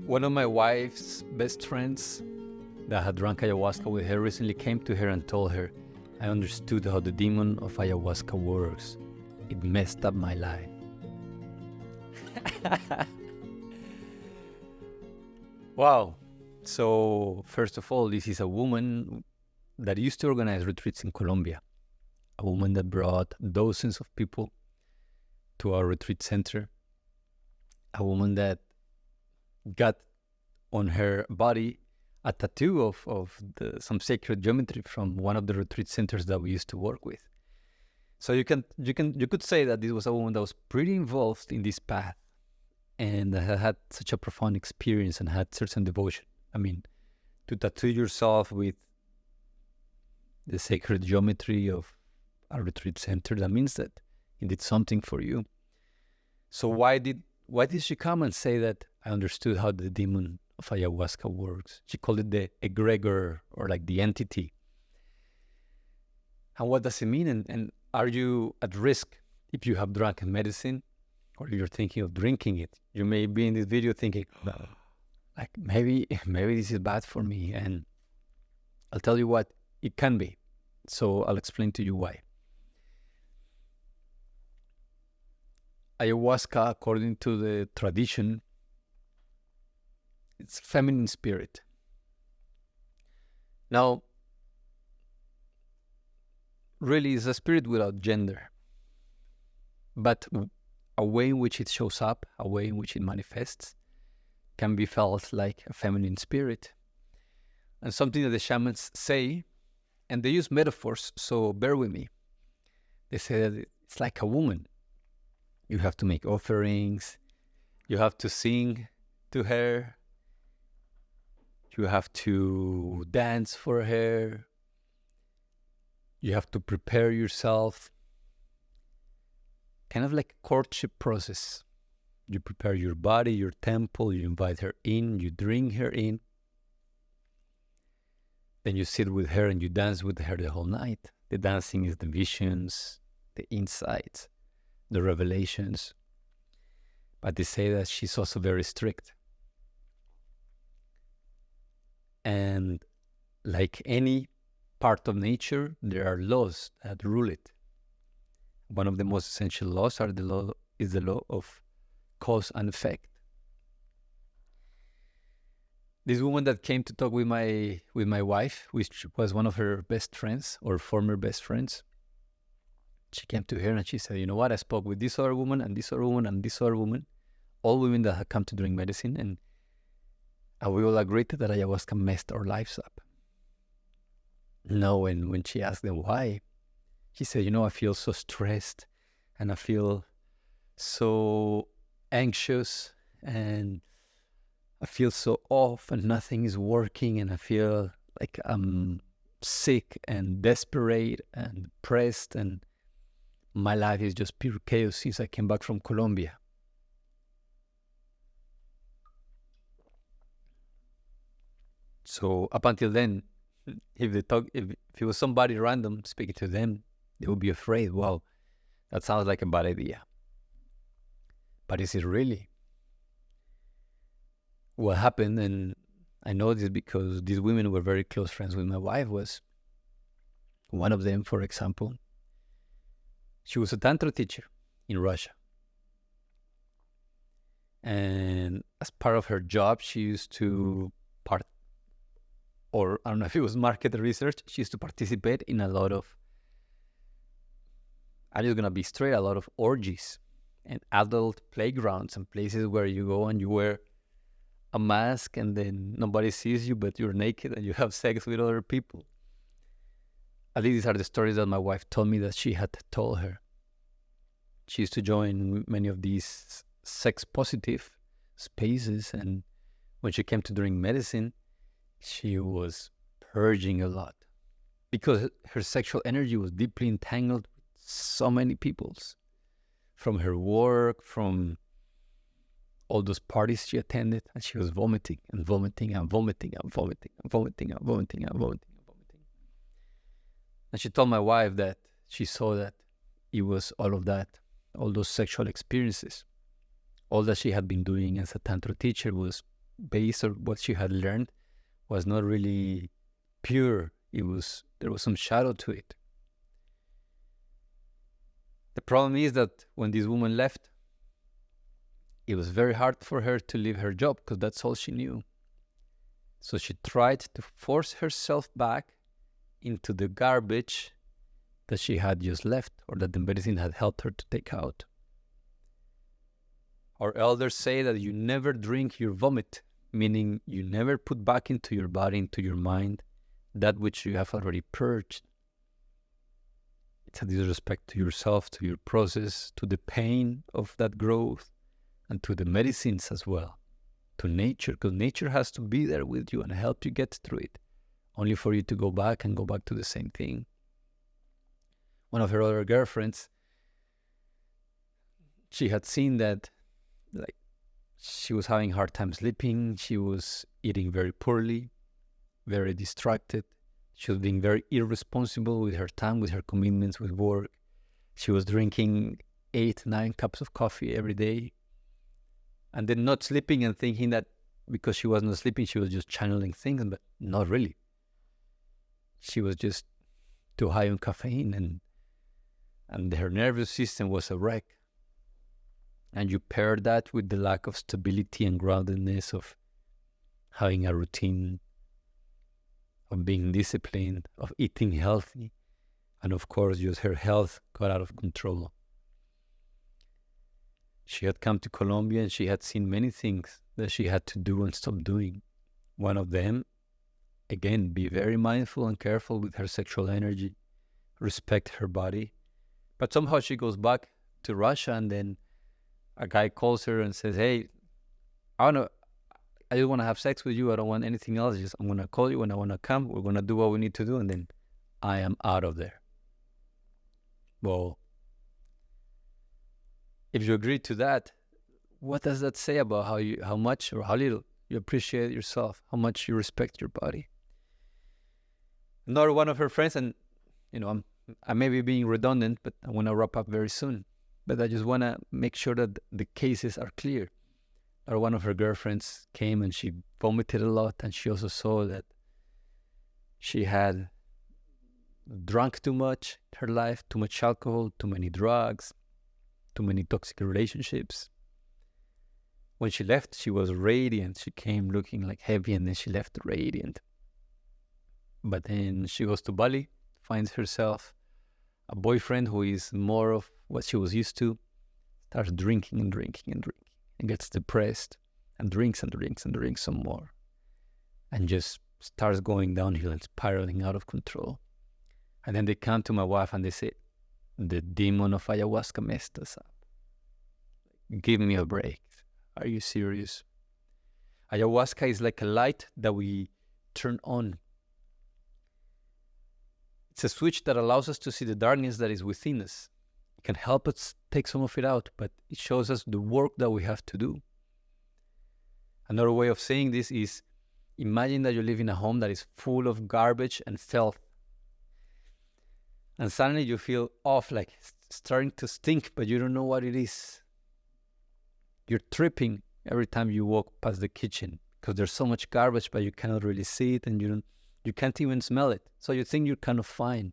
One of my wife's best friends that had drunk ayahuasca with her recently came to her and told her, I understood how the demon of ayahuasca works. It messed up my life. Wow. So, first of all, this is a woman that used to organize retreats in Colombia. A woman that brought dozens of people to our retreat center. A woman that got on her body a tattoo of some sacred geometry from one of the retreat centers that we used to work with. So you could say that this was a woman that was pretty involved in this path and had such a profound experience and had certain devotion. I mean, to tattoo yourself with the sacred geometry of a retreat center, that means that it did something for you. So why did she come and say that I understood how the demon of ayahuasca works? She called it the egregor, or like the entity. And what does it mean? And are you at risk if you have drunken medicine or you're thinking of drinking it? You may be in this video thinking, like maybe this is bad for me. And I'll tell you what, it can be. So I'll explain to you why. Ayahuasca, according to the tradition, it's feminine spirit. Now, really, it's a spirit without gender. But a way in which it shows up, a way in which it manifests, can be felt like a feminine spirit. And something that the shamans say, and they use metaphors, so bear with me. They say that it's like a woman. You have to make offerings. You have to sing to her. You have to dance for her. You have to prepare yourself. Kind of like a courtship process. You prepare your body, your temple, you invite her in, you bring her in. Then you sit with her and you dance with her the whole night. The dancing is the visions, the insights, the revelations. But they say that she's also very strict. And like any part of nature, there are laws that rule it. One of the most essential laws is the law of cause and effect. This woman that came to talk with my wife, which was one of her best friends or former best friends, she came to her and she said, you know what, I spoke with this other woman and this other woman and this other woman, all women that had come to drink medicine, and we all agreed that ayahuasca messed our lives up. No, and when she asked them why, she said, you know, I feel so stressed and I feel so anxious and I feel so off and nothing is working and I feel like I'm sick and desperate and depressed and my life is just pure chaos since I came back from Colombia. So up until then, if it was somebody random speaking to them, they would be afraid. Wow, that sounds like a bad idea. But is it really? What happened, and I know this because these women were very close friends with my wife, was one of them, for example, she was a Tantra teacher in Russia. And as part of her job, she used to or I don't know if it was market research, she used to participate in a lot of, I'm just going to be straight, a lot of orgies and adult playgrounds and places where you go and you wear a mask and then nobody sees you, but you're naked and you have sex with other people. At least these are the stories that my wife told me that she had told her. She used to join many of these sex-positive spaces, and when she came to drink medicine, she was purging a lot because her sexual energy was deeply entangled with so many people's, from her work, from all those parties she attended, and she was vomiting and vomiting and vomiting and vomiting and vomiting and vomiting and vomiting and vomiting. And she told my wife that she saw that it was all of that, all those sexual experiences. All that she had been doing as a Tantra teacher was based on what she had learned was not really pure. There was some shadow to it. The problem is that when this woman left, it was very hard for her to leave her job because that's all she knew. So she tried to force herself back into the garbage that she had just left, or that the medicine had helped her to take out. Our elders say that you never drink your vomit, meaning you never put back into your body, into your mind, that which you have already purged. It's a disrespect to yourself, to your process, to the pain of that growth, and to the medicines as well, to nature, because nature has to be there with you and help you get through it, only for you to go back to the same thing. One of her other girlfriends, she had seen that like she was having a hard time sleeping, she was eating very poorly, very distracted, she was being very irresponsible with her time, with her commitments, with work. She was drinking 8-9 cups of coffee every day, and then not sleeping and thinking that because she was not sleeping, she was just channeling things, but not really. She was just too high on caffeine, and her nervous system was a wreck. And you pair that with the lack of stability and groundedness of having a routine, of being disciplined, of eating healthy, and of course, just her health got out of control. She had come to Colombia and she had seen many things that she had to do and stop doing. One of them, again, be very mindful and careful with her sexual energy, respect her body. But somehow she goes back to Russia, and then a guy calls her and says, hey, I just want to have sex with you. I don't want anything else. I'm going to call you when I want to come. We're going to do what we need to do. And then I am out of there. Well, if you agree to that, what does that say about how much or how little you appreciate yourself, how much you respect your body? Another one of her friends, and I may be being redundant, but I want to wrap up very soon. But I just want to make sure that the cases are clear. Or one of her girlfriends came and she vomited a lot, and she also saw that she had drunk too much in her life, too much alcohol, too many drugs, too many toxic relationships. When she left, she was radiant. She came looking like heavy, and then she left radiant. But then she goes to Bali, finds herself a boyfriend who is more of what she was used to, starts drinking and drinking and drinking, and gets depressed, and drinks and drinks and drinks some more, and just starts going downhill and spiraling out of control. And then they come to my wife and they say, the demon of ayahuasca messed us up. Give me a break. Are you serious? Ayahuasca is like a light that we turn on. It's a switch that allows us to see the darkness that is within us. It can help us take some of it out, but it shows us the work that we have to do. Another way of saying this is, imagine that you live in a home that is full of garbage and filth. And suddenly you feel off, like starting to stink, but you don't know what it is. You're tripping every time you walk past the kitchen because there's so much garbage, but you cannot really see it, and you can't even smell it. So you think you're kind of fine.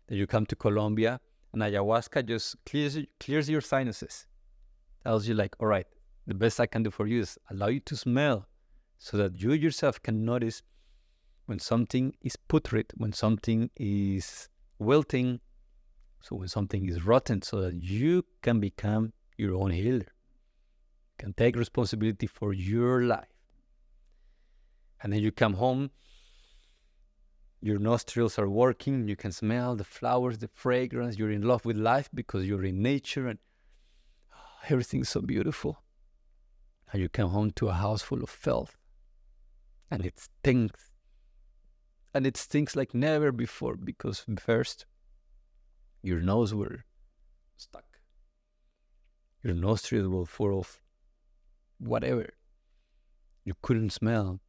Then you come to Colombia, and ayahuasca just clears your sinuses. Tells you like, all right, the best I can do for you is allow you to smell so that you yourself can notice when something is putrid, when something is wilting, so when something is rotten, so that you can become your own healer, can take responsibility for your life. And then you come home, your nostrils are working, you can smell the flowers, the fragrance, you're in love with life because you're in nature, and everything's so beautiful. And you come home to a house full of filth, and it stinks. And it stinks like never before, because first, your nose were stuck. Your nostrils were full of whatever. You couldn't smell.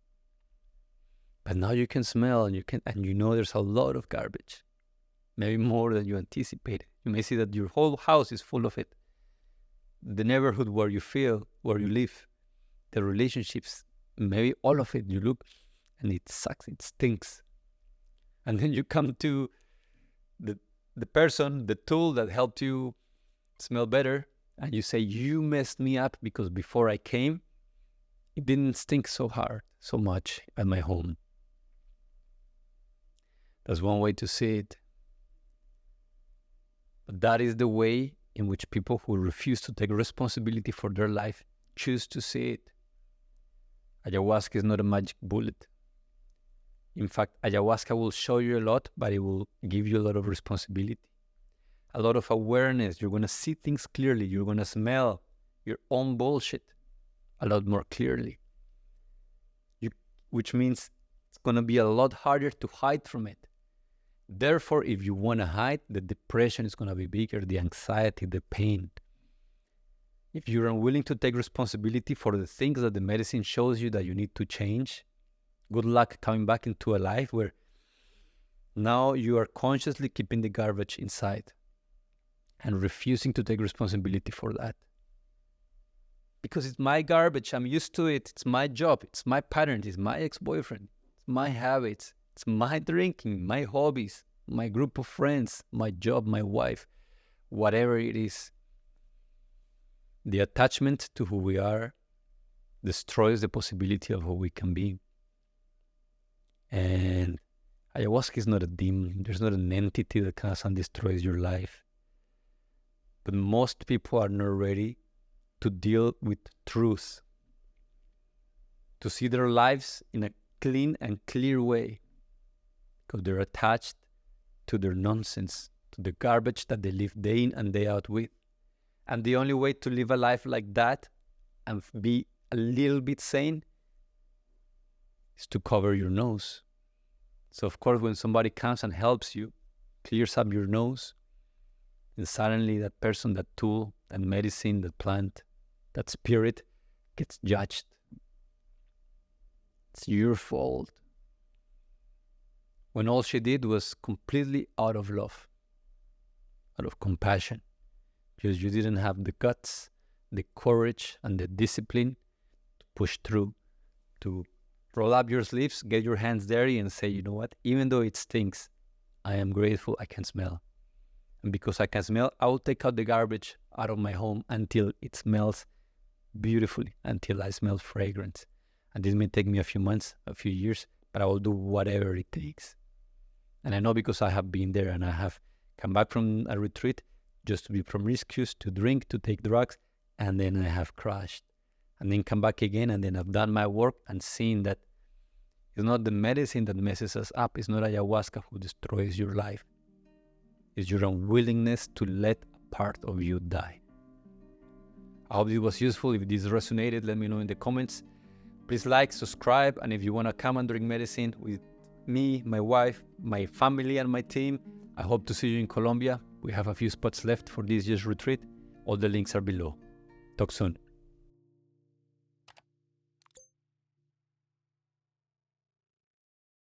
But now you can smell, and you know there's a lot of garbage. Maybe more than you anticipated. You may see that your whole house is full of it. The neighborhood where you live, the relationships maybe all of it. You look and it sucks, it stinks. And then you come to the person, the tool that helped you smell better, and you say, you messed me up because before I came, it didn't stink so much at my home. That's one way to see it. But that is the way in which people who refuse to take responsibility for their life choose to see it. Ayahuasca is not a magic bullet. In fact, ayahuasca will show you a lot, but it will give you a lot of responsibility, a lot of awareness. You're going to see things clearly. You're going to smell your own bullshit a lot more clearly, which means it's going to be a lot harder to hide from it. Therefore, if you want to hide, the depression is going to be bigger, the anxiety, the pain. If you're unwilling to take responsibility for the things that the medicine shows you that you need to change, good luck coming back into a life where now you are consciously keeping the garbage inside and refusing to take responsibility for that. Because it's my garbage, I'm used to it, it's my job, it's my pattern, it's my ex-boyfriend, it's my habits, it's my drinking, my hobbies, my group of friends, my job, my wife, whatever it is. The attachment to who we are destroys the possibility of who we can be. And ayahuasca is not a demon. There's not an entity that comes and destroys your life. But most people are not ready to deal with truth, to see their lives in a clean and clear way, because they're attached to their nonsense, to the garbage that they live day in and day out with. And the only way to live a life like that and be a little bit sane is to cover your nose. So of course, when somebody comes and helps you, clears up your nose, and suddenly that person, that tool, that medicine, that plant, that spirit gets judged. It's your fault. When all she did was completely out of love, out of compassion, because you didn't have the guts, the courage, and the discipline to push through, to roll up your sleeves, get your hands dirty, and say, you know what, even though it stinks, I am grateful I can smell. And because I can smell, I will take out the garbage out of my home until it smells beautifully, until I smell fragrance. And this may take me a few months, a few years, but I will do whatever it takes. And I know because I have been there and I have come back from a retreat just to be promiscuous, to drink, to take drugs, and then I have crashed. And then come back again, and then I've done my work and seen that it's not the medicine that messes us up. It's not ayahuasca who destroys your life. It's your unwillingness to let a part of you die. I hope this was useful. If this resonated, let me know in the comments. Please like, subscribe, and if you want to come and drink medicine with me, my wife, my family, and my team, I hope to see you in Colombia. We have a few spots left for this year's retreat. All the links are below. Talk soon.